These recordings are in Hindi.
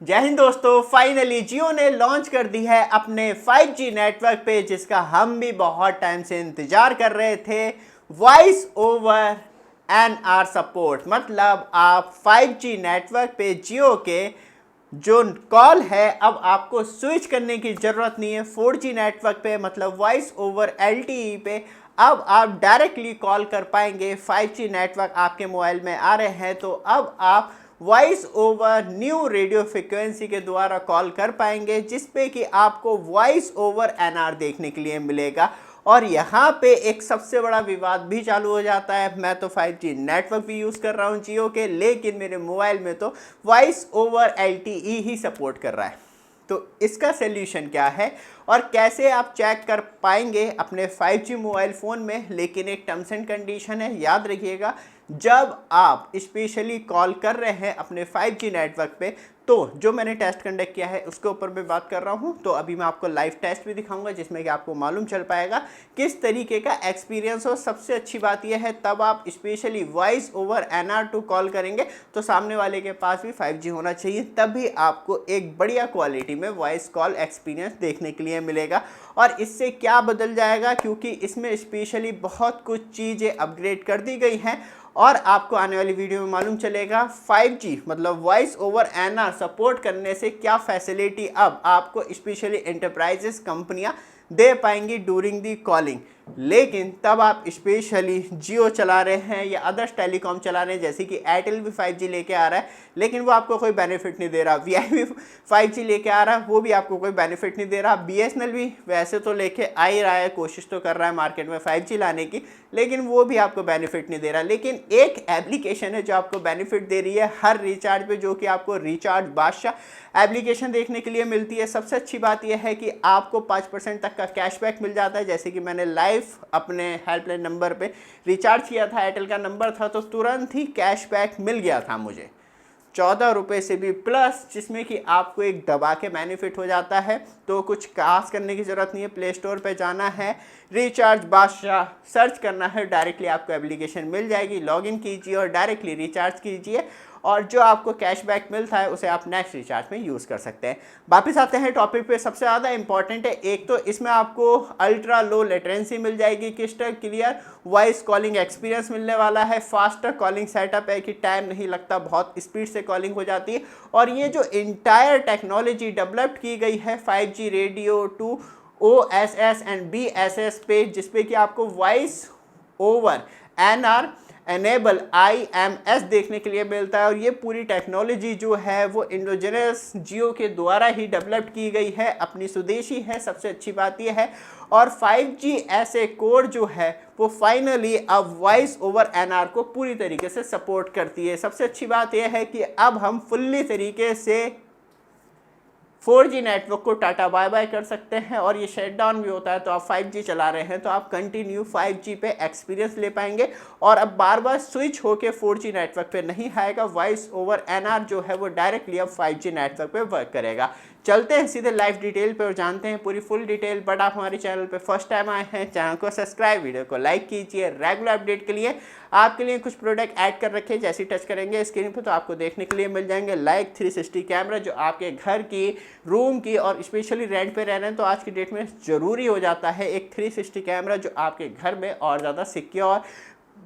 जय हिंद दोस्तों, फाइनली जियो ने लॉन्च कर दी है अपने 5G नेटवर्क पे, जिसका हम भी बहुत टाइम से इंतजार कर रहे थे। वॉइस ओवर एनआर सपोर्ट, मतलब आप 5G नेटवर्क पे जियो के जो कॉल है अब आपको स्विच करने की ज़रूरत नहीं है 4G नेटवर्क पे, मतलब वॉइस ओवर LTE पे अब आप डायरेक्टली कॉल कर पाएंगे। 5G नेटवर्क आपके मोबाइल में आ रहे हैं तो अब आप voice over new radio frequency के द्वारा कॉल कर पाएंगे, जिसपे कि आपको वॉइस ओवर एनआर देखने के लिए मिलेगा। और यहाँ पे एक सबसे बड़ा विवाद भी चालू हो जाता है। मैं तो 5G नेटवर्क भी यूज़ कर रहा हूँ जियो के, लेकिन मेरे मोबाइल में तो वॉइस ओवर LTE ही सपोर्ट कर रहा है। तो इसका सल्यूशन क्या है और कैसे आप चेक कर पाएंगे अपने 5G मोबाइल फ़ोन में। लेकिन एक टर्म्स एंड कंडीशन है, याद रखिएगा, जब आप स्पेशली कॉल कर रहे हैं अपने 5G नेटवर्क पे, तो जो मैंने टेस्ट कंडक्ट किया है उसके ऊपर मैं बात कर रहा हूं। तो अभी मैं आपको लाइव टेस्ट भी दिखाऊंगा, जिसमें कि आपको मालूम चल पाएगा किस तरीके का एक्सपीरियंस हो। सबसे अच्छी बात यह है, तब आप specially voice over NR2 call करेंगे तो सामने वाले के पास भी 5G होना चाहिए, तभी आपको एक बढ़िया क्वालिटी में वॉइस कॉल एक्सपीरियंस देखने के लिए मिलेगा। और इससे क्या बदल जाएगा, क्योंकि इसमें स्पेशली बहुत कुछ चीज़ें अपग्रेड कर दी गई हैं और आपको आने वाली वीडियो में मालूम चलेगा 5G मतलब वॉइस ओवर एनआर सपोर्ट करने से क्या फैसिलिटी अब आपको स्पेशली एंटरप्राइजेस कंपनियां दे पाएंगी ड्यूरिंग दी कॉलिंग। लेकिन तब आप स्पेशली जियो चला रहे हैं या अदर्स टेलीकॉम चला रहे हैं, जैसे कि एयरटेल भी 5G लेके आ रहा है, लेकिन वो आपको कोई बेनिफिट नहीं दे रहा। वी भी 5G लेके आ रहा है, वो भी आपको कोई बेनिफिट नहीं दे रहा। BSNL भी वैसे तो लेके आ ही रहा है, कोशिश तो कर रहा है मार्केट में 5G लाने की, लेकिन वो भी आपको बेनिफिट नहीं दे रहा। लेकिन एक एप्लीकेशन है जो आपको बेनिफिट दे रही है हर रिचार्ज पे, जो कि आपको रिचार्ज बादशाह एप्लीकेशन देखने के लिए मिलती है। सबसे अच्छी बात यह है कि आपको 5% तक का कैशबैक मिल जाता है। जैसे कि मैंने लाइव अपने हेल्पलाइन नंबर पे रिचार्ज किया था, एयरटेल का नंबर था, तो तुरंत ही कैशबैक मिल गया था मुझे 14 रुपये से भी प्लस, जिसमें कि आपको एक दबा के बेनिफिट हो जाता है। तो कुछ खास करने की ज़रूरत नहीं है, प्ले स्टोर पे जाना है, रिचार्ज बादशाह सर्च करना है, डायरेक्टली आपको एप्लीकेशन मिल जाएगी। लॉगिन कीजिए और डायरेक्टली रिचार्ज कीजिए, और जो आपको कैशबैक मिलता है उसे आप नेक्स्ट रिचार्ज में यूज़ कर सकते हैं। वापस आते हैं टॉपिक पे। सबसे ज़्यादा इंपॉर्टेंट है, एक तो इसमें आपको अल्ट्रा लो लेटेंसी मिल जाएगी, crystal clear voice calling experience मिलने वाला है, फास्टर कॉलिंग सेटअप है कि टाइम नहीं लगता, बहुत स्पीड से कॉलिंग हो जाती है। और ये जो इंटायर टेक्नोलॉजी डेवलप की गई है 5G radio to OSS and BSS पे, जिसपे कि आपको voice over NR enable IMS देखने के लिए मिलता है। और ये पूरी टेक्नोलॉजी जो है वो इंडोजेनस जियो के द्वारा ही डेवलप की गई है, अपनी स्वदेशी है, सबसे अच्छी बात यह है। और 5G ऐसे कोड जो है वो फाइनली अब वॉइस ओवर NR को पूरी तरीके से सपोर्ट करती है। सबसे अच्छी बात यह है कि अब हम फुल्ली तरीके से 4G नेटवर्क को टाटा बाय बाय कर सकते हैं। और ये शट डाउन भी होता है, तो आप 5G चला रहे हैं तो आप कंटिन्यू 5G पे एक्सपीरियंस ले पाएंगे और अब बार बार स्विच होके 4G नेटवर्क पे नहीं आएगा। वॉइस ओवर NR जो है वो डायरेक्टली अब 5G नेटवर्क पे वर्क करेगा। चलते हैं सीधे लाइव डिटेल पे और जानते हैं पूरी फुल डिटेल। बट आप हमारे चैनल पे फर्स्ट टाइम आए हैं, चैनल को सब्सक्राइब, वीडियो को लाइक कीजिए। रेगुलर अपडेट के लिए आपके लिए कुछ प्रोडक्ट ऐड कर रखे, जैसे टच करेंगे स्क्रीन पे तो आपको देखने के लिए मिल जाएंगे। लाइक 360 कैमरा, जो आपके घर की, रूम की, और स्पेशली रेंट पे रह रहे हैं तो आज की डेट में ज़रूरी हो जाता है एक 360 कैमरा, जो आपके घर में और ज़्यादा सिक्योर।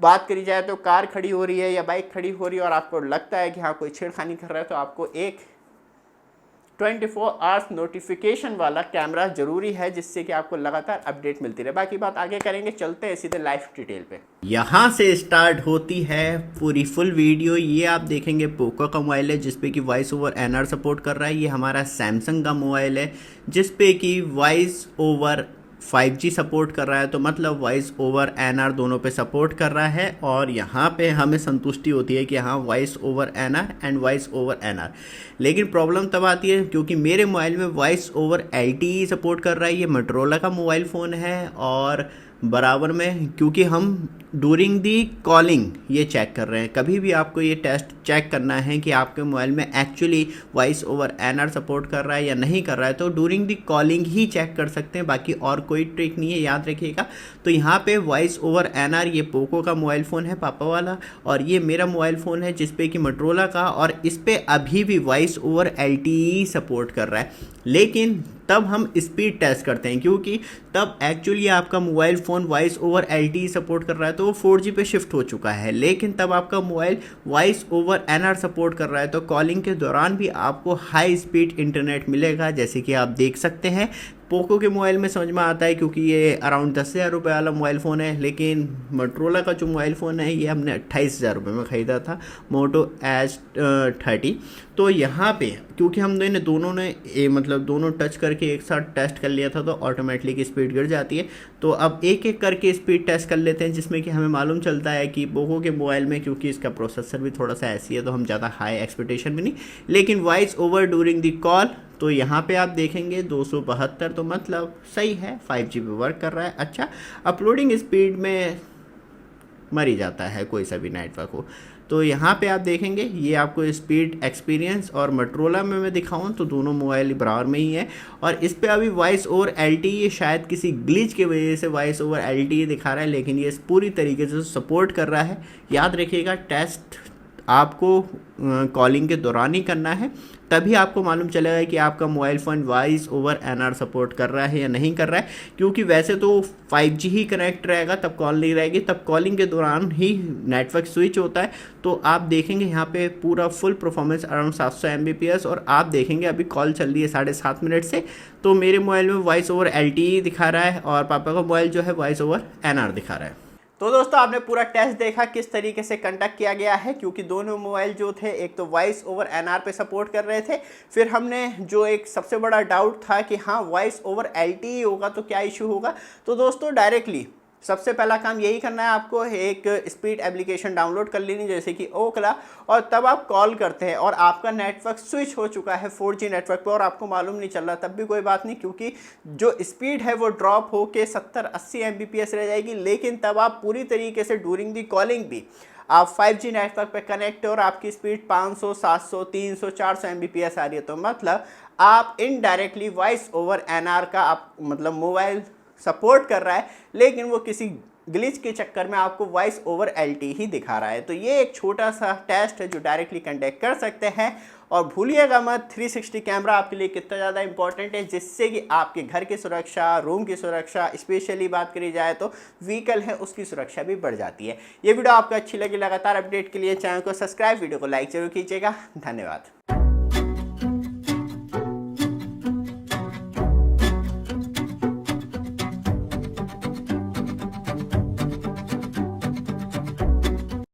बात करी जाए तो कार खड़ी हो रही है या बाइक खड़ी हो रही है और आपको लगता है कि हाँ कोई छेड़खानी कर रहा है, तो आपको एक 24 आवर्स नोटिफिकेशन वाला कैमरा जरूरी है, जिससे कि आपको लगातार अपडेट मिलती रहे। बाकी बात आगे करेंगे, चलते हैं सीधे लाइव डिटेल पे। यहाँ से स्टार्ट होती है पूरी फुल वीडियो। ये आप देखेंगे पोको का मोबाइल है, जिसपे कि वॉइस ओवर NR सपोर्ट कर रहा है। ये हमारा सैमसंग का मोबाइल है, जिसपे कि वॉइस ओवर 5G सपोर्ट कर रहा है, तो मतलब वॉइस ओवर NR दोनों पे सपोर्ट कर रहा है। और यहाँ पे हमें संतुष्टि होती है कि हाँ voice over NR and voice over NR। लेकिन प्रॉब्लम तब आती है क्योंकि मेरे मोबाइल में वॉइस ओवर LTE सपोर्ट कर रहा है। ये मोटोरोला का मोबाइल फ़ोन है और बराबर में क्योंकि हम डूरिंग दी कॉलिंग ये चेक कर रहे हैं। कभी भी आपको ये टेस्ट चेक करना है कि आपके मोबाइल में actually voice over NR support कर रहा है या नहीं कर रहा है, तो डूरिंग दी कॉलिंग ही चेक कर सकते हैं, बाकी और कोई ट्रिक नहीं है, याद रखिएगा। तो यहाँ पे वॉइस ओवर एनआर, ये पोको का मोबाइल फ़ोन है पापा वाला, और ये मेरा मोबाइल फ़ोन है जिसपे कि मोटरोला का, और इस पर अभी भी वॉइस ओवर LTE सपोर्ट कर रहा है। लेकिन तब हम स्पीड टेस्ट करते हैं, क्योंकि तब एक्चुअली आपका mobile phone voice over LTE support कर रहा है तो वो 4G पे शिफ्ट हो चुका है। लेकिन तब आपका mobile voice over NR support कर रहा है, तो कॉलिंग के दौरान भी आपको हाई स्पीड इंटरनेट मिलेगा, जैसे कि आप देख सकते हैं। पोको के मोबाइल में समझ में आता है क्योंकि ये अराउंड 10,000 रुपये वाला मोबाइल फ़ोन है, लेकिन मोटरोला का जो मोबाइल फ़ोन है ये हमने 28,000 रुपये में ख़रीदा था, मोटो H30। तो यहाँ पे क्योंकि हम दोनों ने मतलब दोनों टच करके एक साथ टेस्ट कर लिया था, तो ऑटोमेटिकली की स्पीड गिर जाती है। तो अब एक एक करके स्पीड टेस्ट कर लेते हैं, जिसमें कि हमें मालूम चलता है कि पोको के मोबाइल में क्योंकि इसका प्रोसेसर भी थोड़ा सा ऐसी है, तो हम ज़्यादा हाई एक्सपेक्टेशन भी नहीं। लेकिन voice over during the call, तो यहाँ पे आप देखेंगे 272, तो मतलब सही है, 5G पे वर्क कर रहा है। अच्छा, अपलोडिंग स्पीड में मर ही जाता है कोई सा भी नेटवर्क हो। तो यहाँ पे आप देखेंगे ये आपको स्पीड एक्सपीरियंस, और मोटरोला में मैं दिखाऊँ तो दोनों मोबाइल बराबर में ही है, और इस पे अभी वॉइस ओवर LTE शायद किसी ग्लिच की वजह से वॉइस ओवर LTE दिखा रहा है, लेकिन ये पूरी तरीके से सपोर्ट कर रहा है। याद रखिएगा, टेस्ट आपको कॉलिंग के दौरान ही करना है, तभी आपको मालूम चलेगा कि आपका mobile phone voice over NR support कर रहा है या नहीं कर रहा है। क्योंकि वैसे तो 5G ही कनेक्ट रहेगा, तब कॉल नहीं रहेगी, तब कॉलिंग के दौरान ही नेटवर्क स्विच होता है। तो आप देखेंगे यहाँ पे पूरा फुल परफॉर्मेंस अराउंड 700 Mbps, और आप देखेंगे अभी कॉल चल रही है 7.5 मिनट से, तो मेरे मोबाइल में वॉइस ओवर LTE दिखा रहा है, और पापा का मोबाइल जो है वॉइस ओवर एनआर दिखा रहा है। तो दोस्तों आपने पूरा टेस्ट देखा किस तरीके से कंडक्ट किया गया है, क्योंकि दोनों मोबाइल जो थे एक तो वॉइस ओवर एनआर पे सपोर्ट कर रहे थे, फिर हमने जो एक सबसे बड़ा डाउट था कि हाँ वॉइस ओवर LTE होगा तो क्या इशू होगा। तो दोस्तों डायरेक्टली सबसे पहला काम यही करना है, आपको एक स्पीड एप्लीकेशन डाउनलोड कर लेनी जैसे कि ओकला, और तब आप कॉल करते हैं और आपका नेटवर्क स्विच हो चुका है 4G नेटवर्क पे और आपको मालूम नहीं चल रहा, तब भी कोई बात नहीं, क्योंकि जो स्पीड है वो ड्रॉप होके 70-80 Mbps रह जाएगी। लेकिन तब आप पूरी तरीके से ड्यूरिंग दी कॉलिंग भी आप 5G नेटवर्क पे कनेक्ट है और आपकी स्पीड 500, 700, 300, 400 Mbps आ रही है, तो मतलब आप इनडायरेक्टली वॉइस ओवर एनआर का आप मतलब मोबाइल सपोर्ट कर रहा है, लेकिन वो किसी ग्लिच के चक्कर में आपको वॉइस ओवर LTE ही दिखा रहा है। तो ये एक छोटा सा टेस्ट है जो डायरेक्टली कंडक्ट कर सकते हैं। और भूलिएगा मत 360 कैमरा आपके लिए कितना ज़्यादा इंपॉर्टेंट है, जिससे कि आपके घर की सुरक्षा, रूम की सुरक्षा, स्पेशली बात करी जाए तो व्हीकल है उसकी सुरक्षा भी बढ़ जाती है। ये वीडियो आपको अच्छी लगी, लगातार अपडेट के लिए चैनल को सब्सक्राइब, वीडियो को लाइक जरूर कीजिएगा। धन्यवाद।